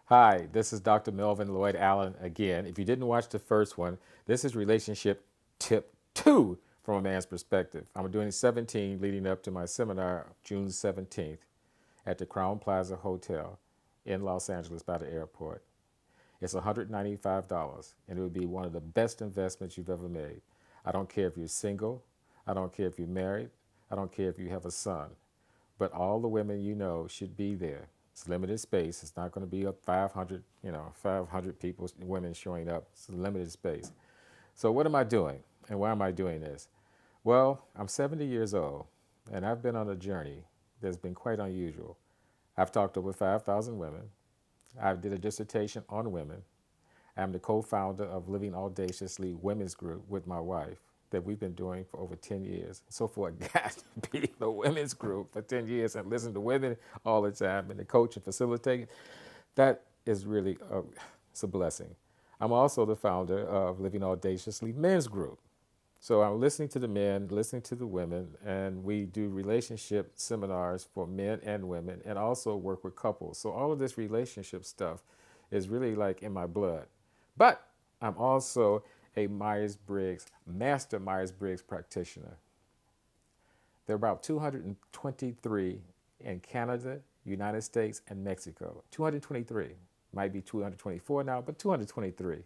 Hi, this is Dr. Melvin Lloyd Allen again. If you didn't watch the first one, this is relationship tip 2 from a man's perspective. I'm doing 17 leading up to my seminar June 17th at the Crown Plaza Hotel in Los Angeles by the airport. It's $195 and it would be one of the best investments you've ever made. I don't care if you're single, I don't care if you're married, I don't care if you have a son, but all the women you know should be there. It's limited space. It's not going to be a 500, 500 people, women showing up. It's a limited space. So what am I doing and why am I doing this? Well, I'm 70 years old and I've been on a journey that's been quite unusual. I've talked to over 5,000 women. I did a dissertation on women. I'm the co-founder of Living Audaciously Women's Group with my wife that we've been doing for over 10 years. So for a guy to be the women's group for 10 years and listen to women all the time and to coach and facilitate, that is really it's a blessing. I'm also the founder of Living Audaciously Men's Group. So I'm listening to the men, listening to the women, and we do relationship seminars for men and women and also work with couples. So all of this relationship stuff is really like in my blood. But I'm also a Myers Briggs, master Myers Briggs practitioner. There are about 223 in Canada, United States, and Mexico. 223. Might be 224 now, but 223.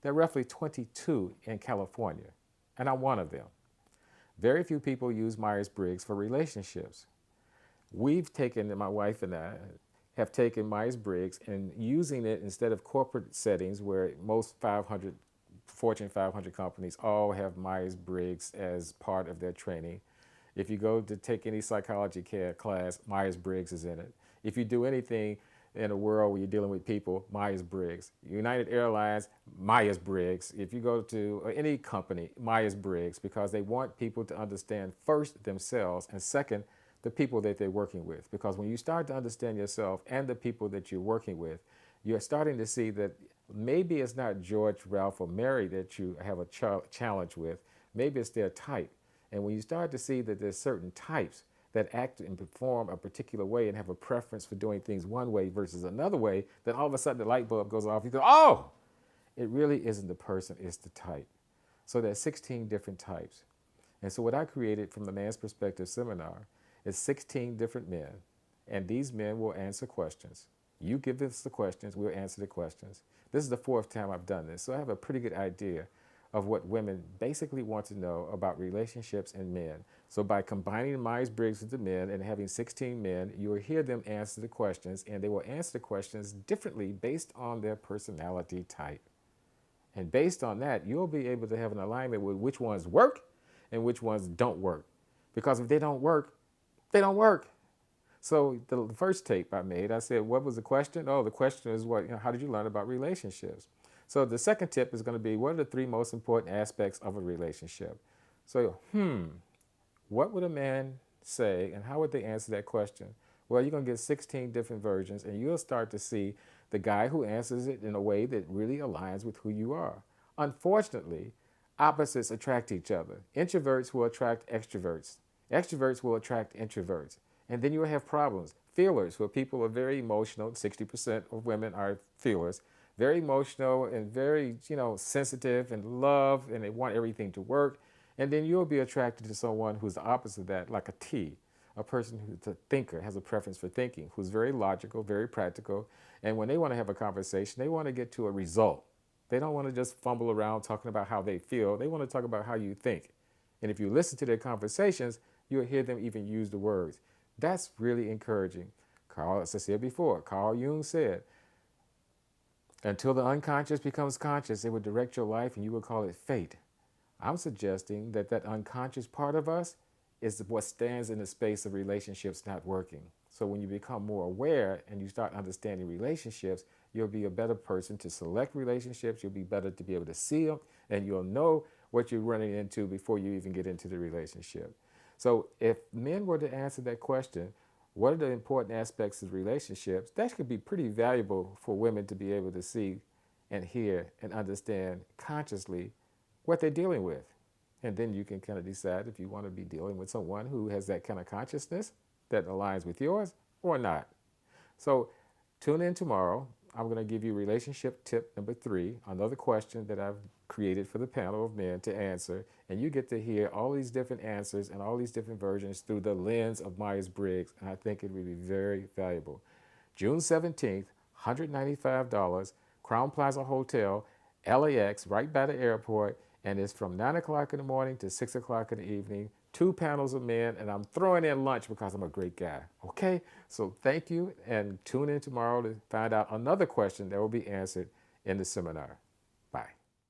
There are roughly 22 in California, and I'm one of them. Very few people use Myers Briggs for relationships. We've taken, my wife and I, have taken Myers Briggs and using it instead of corporate settings where most 500 Fortune 500 companies all have Myers Briggs as part of their training. If you go to take any psychology class, Myers Briggs is in it. If you do anything in a world where you're dealing with people, Myers Briggs. United Airlines, Myers Briggs. If you go to any company, Myers Briggs, because they want people to understand first themselves and second, the people that they're working with. Because when you start to understand yourself and the people that you're working with, you're starting to see that maybe it's not George, Ralph, or Mary that you have a challenge with. Maybe it's their type. And when you start to see that there's certain types that act and perform a particular way and have a preference for doing things one way versus another way, then all of a sudden the light bulb goes off. You go, oh, it really isn't the person, it's the type. So there's 16 different types. And so what I created from the Man's Perspective seminar is 16 different men, and these men will answer questions. You give us the questions, we'll answer the questions. This is the 4th time I've done this, so I have a pretty good idea of what women basically want to know about relationships and men. So by combining Myers-Briggs with the men and having 16 men, you will hear them answer the questions, and they will answer the questions differently based on their personality type. And based on that, you'll be able to have an alignment with which ones work and which ones don't work. Because if they don't work, they don't work. So the first tape I made, I said, what was the question? Oh, the question is how did you learn about relationships? So the second tip is going to be, what are the 3 most important aspects of a relationship? So, what would a man say and how would they answer that question? Well, you're going to get 16 different versions and you'll start to see the guy who answers it in a way that really aligns with who you are. Unfortunately, opposites attract each other. Introverts will attract extroverts. Extroverts will attract introverts. And then you'll have problems. Feelers, where people are very emotional, 60% of women are feelers, very emotional and very, sensitive and love, and they want everything to work. And then you'll be attracted to someone who's the opposite of that, like a T, a person who's a thinker, has a preference for thinking, who's very logical, very practical. And when they want to have a conversation, they want to get to a result. They don't want to just fumble around talking about how they feel. They want to talk about how you think. And if you listen to their conversations, you'll hear them even use the words. That's really encouraging. As I said before, Carl Jung said, until the unconscious becomes conscious, it will direct your life and you will call it fate. I'm suggesting that that unconscious part of us is what stands in the space of relationships not working. So when you become more aware and you start understanding relationships, you'll be a better person to select relationships. You'll be better to be able to see them, and you'll know what you're running into before you even get into the relationship. So if men were to answer that question, what are the important aspects of relationships? That could be pretty valuable for women to be able to see and hear and understand consciously what they're dealing with. And then you can kind of decide if you want to be dealing with someone who has that kind of consciousness that aligns with yours or not. So tune in tomorrow I'm going to give you relationship tip number 3, another question that I've created for the panel of men to answer. And you get to hear all these different answers and all these different versions through the lens of Myers Briggs. And I think it would be very valuable. June 17th, $195, Crown Plaza Hotel, LAX, right by the airport. And it's from 9 o'clock in the morning to 6 o'clock in the evening. 2 panels of men, and I'm throwing in lunch because I'm a great guy. Okay? So thank you, and tune in tomorrow to find out another question that will be answered in the seminar.